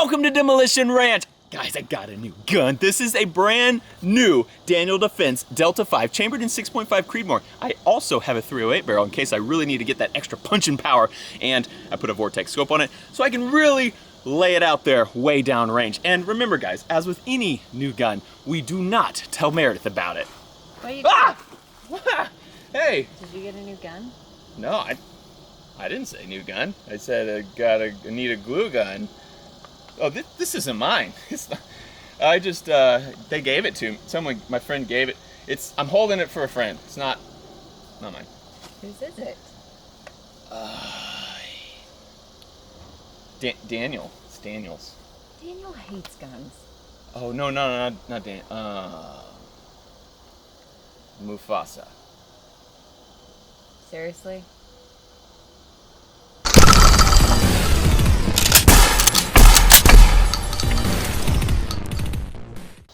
Welcome to Demolition Ranch. Guys, I got a new gun. This is a brand new Daniel Defense Delta 5 chambered in 6.5 Creedmoor. I also have a 308 barrel in case I really need to get that extra punching power, and I put a vortex scope on it so I can really lay it out there way down range. And remember guys, as with any new gun, we do not tell Meredith about it. What are you Ah! Hey! Did you get a new gun? No, I didn't say new gun. I said I need a glue gun. Oh, this isn't mine. It's not, I just, they gave it to me. My friend gave it. I'm holding it for a friend. It's not mine. Whose is it? Daniel. It's Daniel's. Daniel hates guns. Oh, no, not Dan. Mufasa. Seriously?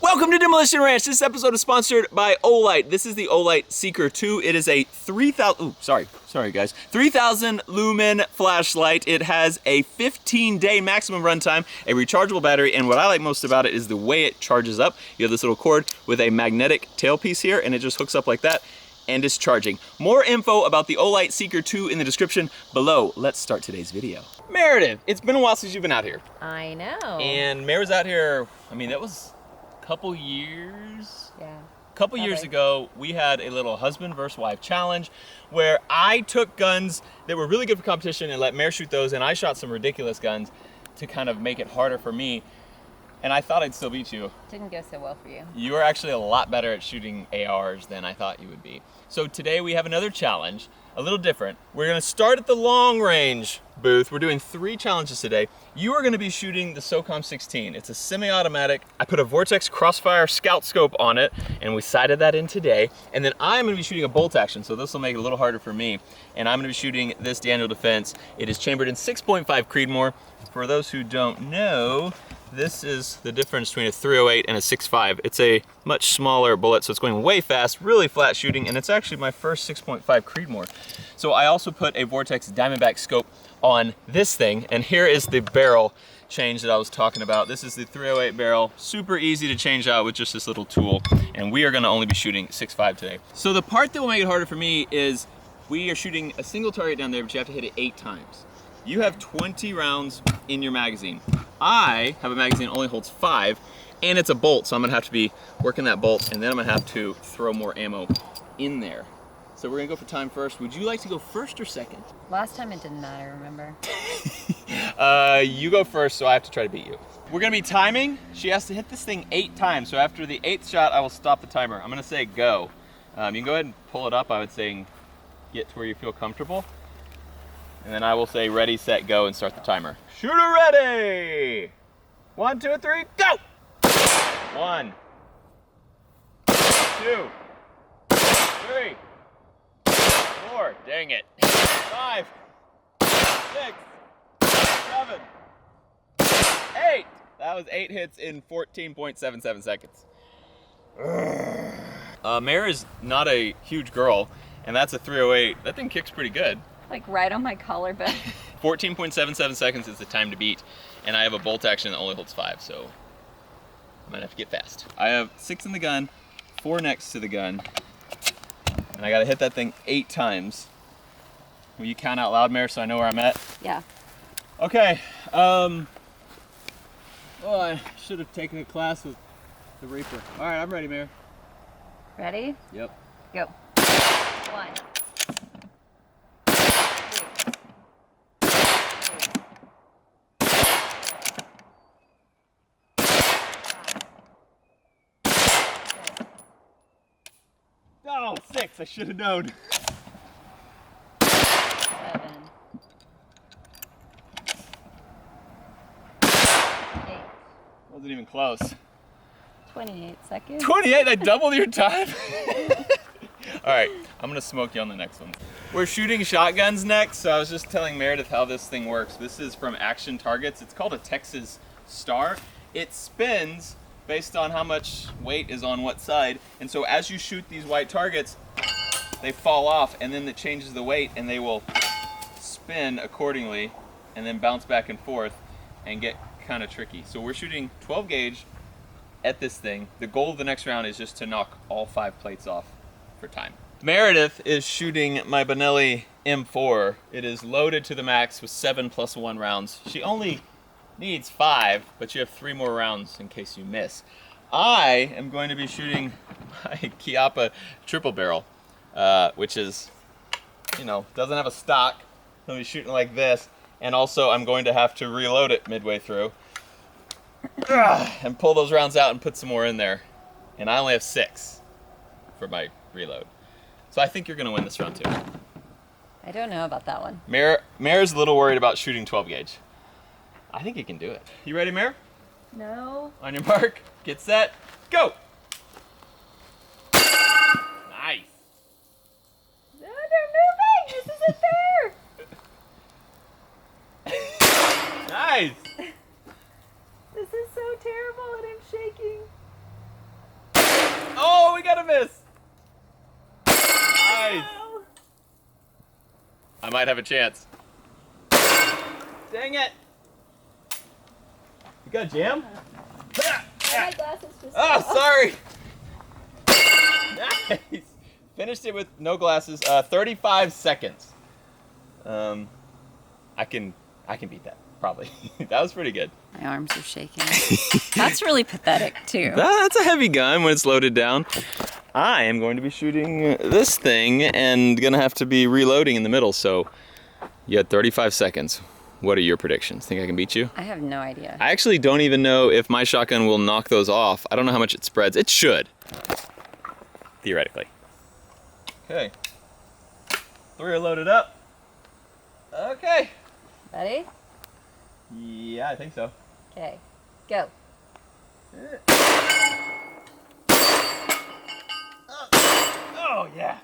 Welcome to Demolition Ranch. This episode is sponsored by Olight. This is the Olight Seeker 2. It is a 3,000 lumen flashlight. It has a 15-day maximum runtime, a rechargeable battery, and what I like most about it is the way it charges up. You have this little cord with a magnetic tailpiece here, and it just hooks up like that, and is charging. More info about the Olight Seeker 2 in the description below. Let's start today's video. Meredith, it's been a while since you've been out here. I know. And Mare was out here, I mean, that was couple years ago, we had a little husband versus wife challenge where I took guns that were really good for competition and let Mare shoot those, and I shot some ridiculous guns to kind of make it harder for me, and I thought I'd still beat you. Didn't go so well for you. You are actually a lot better at shooting ARs than I thought you would be. So today we have another challenge, a little different. We're gonna start at the long range booth. We're doing 3 challenges today. You are gonna be shooting the SOCOM 16. It's a semi-automatic. I put a Vortex Crossfire scout scope on it, and we sighted that in today. And then I'm gonna be shooting a bolt action, so this will make it a little harder for me. And I'm gonna be shooting this Daniel Defense. It is chambered in 6.5 Creedmoor. For those who don't know, this is the difference between a 308 and a 6.5. It's a much smaller bullet, so it's going way fast, really flat shooting, and it's actually my first 6.5 Creedmoor. So I also put a Vortex Diamondback scope on this thing, and here is the barrel change that I was talking about. This is the 308 barrel, super easy to change out with just this little tool, and we are gonna only be shooting 6.5 today. So the part that will make it harder for me is we are shooting a single target down there, but you have to hit it 8 times. You have 20 rounds in your magazine. I have a magazine that only holds 5, and it's a bolt, so I'm gonna have to be working that bolt, and then I'm gonna have to throw more ammo in there. So we're gonna go for time first. Would you like to go first or second? Last time it didn't matter, remember? You go first, so I have to try to beat you. We're gonna be timing. She has to hit this thing 8 times, so after the 8th shot, I will stop the timer. I'm gonna say go. You can go ahead and pull it up, I would say, and get to where you feel comfortable. And then I will say ready, set, go, and start the timer. Shooter ready! 1, 2, 3, go! 1, 2, 3, 4, dang it. 5, 6, 7, 8. That was 8 hits in 14.77 seconds. Mare is not a huge girl, and that's a 308. That thing kicks pretty good. Like right on my collarbone. 14.77 seconds is the time to beat, and I have a bolt action that only holds 5, so I might have to get fast. I have 6 in the gun, 4 next to the gun, and I gotta hit that thing 8 times. Will you count out loud, Mare, so I know where I'm at? Yeah. Okay, oh, I should have taken a class with the Reaper. All right, I'm ready, Mare. Ready? Yep. Go. 1. Oh, 6, I should have known. 7. 8. Wasn't even close. 28 seconds. 28, I doubled your time? All right, I'm gonna smoke you on the next one. We're shooting shotguns next, so I was just telling Meredith how this thing works. This is from Action Targets. It's called a Texas Star. It spins based on how much weight is on what side, and so as you shoot these white targets, they fall off, and then it changes the weight, and they will spin accordingly, and then bounce back and forth, and get kind of tricky. So we're shooting 12 gauge at this thing. The goal of the next round is just to knock all 5 plates off for time. Meredith is shooting my Benelli M4. It is loaded to the max with 7+1 rounds. She only needs 5, but you have 3 more rounds in case you miss. I am going to be shooting my Chiappa triple barrel, which is, you know, doesn't have a stock. I'm going to be shooting like this, and also I'm going to have to reload it midway through and pull those rounds out and put some more in there. And I only have 6 for my reload. So I think you're going to win this round too. I don't know about that one. Mare's a little worried about shooting 12 gauge. I think you can do it. You ready, Mare? No. On your mark, get set, go! Nice. No, they're moving! This isn't fair! Nice! This is so terrible and I'm shaking. Oh, we got a miss! Nice! No. I might have a chance. Dang it! You got a jam? My glasses just Oh, fell. sorry! Nice! Finished it with no glasses. 35 seconds. I can beat that, probably. That was pretty good. My arms are shaking. That's really pathetic too. That's a heavy gun when it's loaded down. I am going to be shooting this thing and gonna have to be reloading in the middle, so you had 35 seconds. What are your predictions? Think I can beat you? I have no idea. I actually don't even know if my shotgun will knock those off. I don't know how much it spreads. It should, theoretically. Okay. 3 are loaded up. Okay. Ready? Yeah, I think so. Okay, go. Oh, yeah.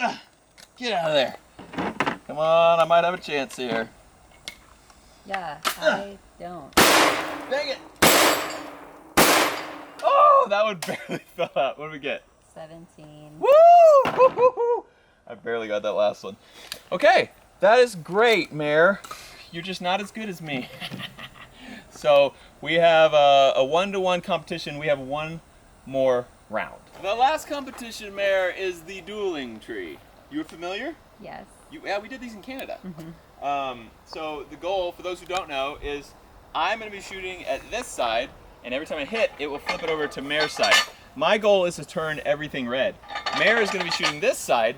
Okay. Get out of there. Come on, I might have a chance here. Yeah, I don't. Dang it. Oh, that one barely fell out. What did we get? 17. Woo! Woo-hoo-hoo! I barely got that last one. Okay, that is great, Mare. You're just not as good as me. So we have a 1-to-1 competition. We have 1 more round. The last competition, Mare, is the dueling tree. You familiar? Yes. Yeah, we did these in Canada. So the goal, for those who don't know, is I'm going to be shooting at this side, and every time I hit, it will flip it over to Mare's side. My goal is to turn everything red. Mare is going to be shooting this side,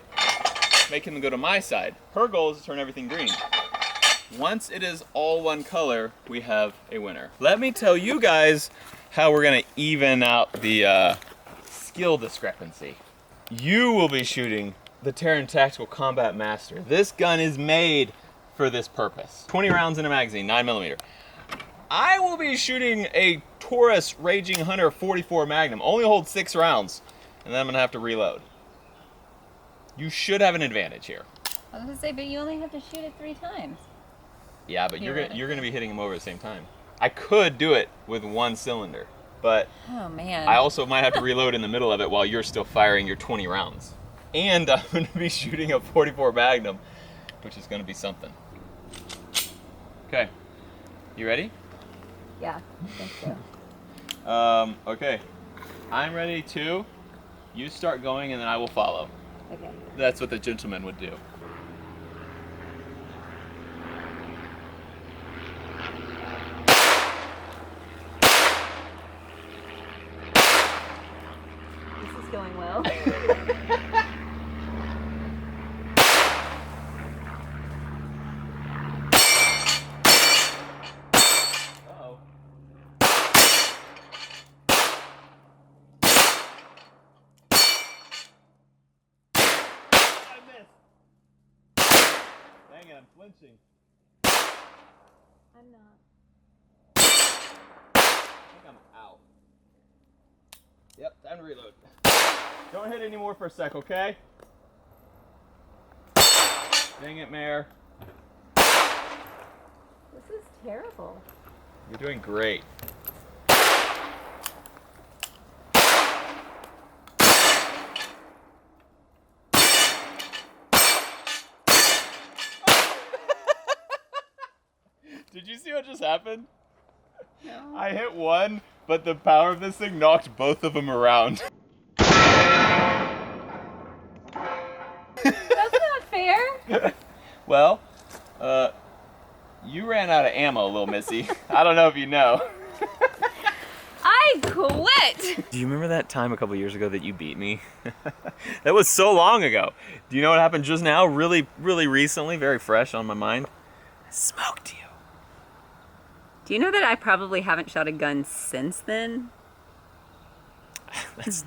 making them go to my side. Her goal is to turn everything green. Once it is all one color, we have a winner. Let me tell you guys how we're going to even out the skill discrepancy. You will be shooting the Terran Tactical Combat Master. This gun is made for this purpose. 20 rounds in a magazine, 9mm. I will be shooting a Taurus Raging Hunter 44 Magnum. Only holds 6 rounds, and then I'm gonna have to reload. You should have an advantage here. I was gonna say, but you only have to shoot it 3 times. Yeah, but you're gonna be hitting them over at the same time. I could do it with 1 cylinder, but Oh man. I also might have to reload in the middle of it while you're still firing your 20 rounds. And I'm going to be shooting a 44 Magnum, which is going to be something. Okay, you ready? Yeah, I think so. Okay, I'm ready too. You start going and then I will follow. Okay. That's what the gentleman would do. This is going well. Uh-oh. I missed. Dang it, I'm flinching. I'm not. I think I'm out. Yep, time to reload. Don't hit anymore for a sec, okay? Dang it, Mare. This is terrible. You're doing great. Did you see what just happened? No. I hit one, but the power of this thing knocked both of them around. That's not fair. Well, you ran out of ammo, little missy. I don't know if you know. I quit. Do you remember that time a couple years ago that you beat me? That was so long ago. Do you know what happened just now? Really, really recently, very fresh on my mind. I smoked you. Do you know that I probably haven't shot a gun since then?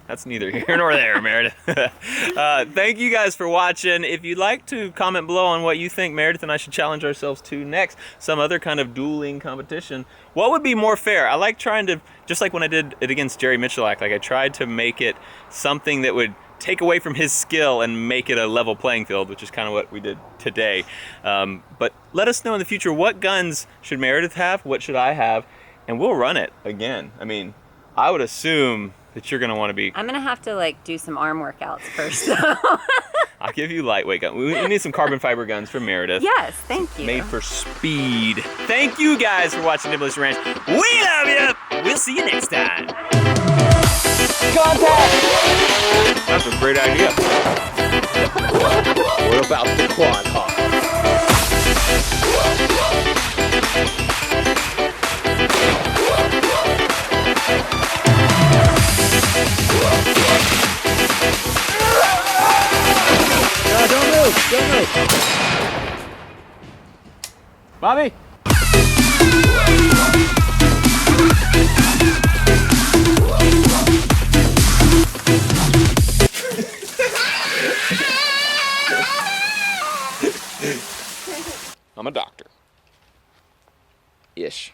That's neither here nor there, Meredith. Thank you guys for watching. If you'd like to comment below on what you think Meredith and I should challenge ourselves to next, some other kind of dueling competition, what would be more fair? I like trying to, just like when I did it against Jerry Michalak, like I tried to make it something that would take away from his skill and make it a level playing field, which is kind of what we did today. But let us know in the future, what guns should Meredith have? What should I have? And we'll run it again. I mean, I would assume that you're gonna want to be. I'm gonna have to like do some arm workouts first though. I'll give you lightweight guns. We need some carbon fiber guns for Meredith. Yes, thank you. Made for speed. Thank you guys for watching Demolition Ranch. We love you. We'll see you next time. Contact! That's a great idea. What about the quad hawk? No, don't move. Bobby!